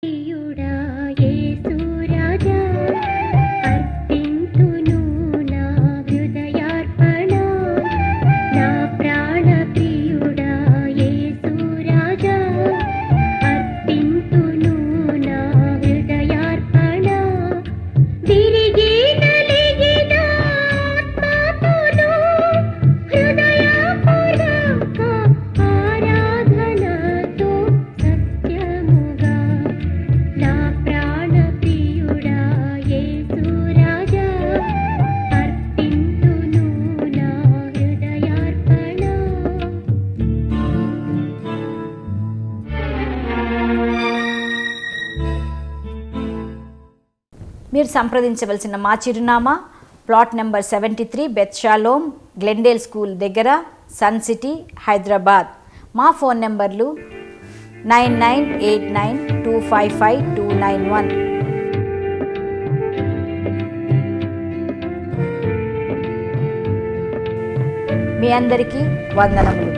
ప్రియుడా యేసు రాజా అర్పింతును నా హృదయార్పణ నా ప్రాణ ప్రియుడా యేసు రాజా అర్పింతును నా హృదయార్పణ విరిగి నలిగిన ఆత్మతో హృదయపూర్వక ఆరాధనతో సత్యముగా నా ప్రాణ ప్రియుడా యేసు రాజా అర్పింతును నా హృదయార్పణ. మీరు సంప్రదించవలసిన మా చిరునామా plot number 73 Beth Shalom Glendale school దగ్గర సన్ సిటీ హైదరాబాద్. మా ఫోన్ నెంబర్లు 9989255291. మీ అందరికీ వందనములు.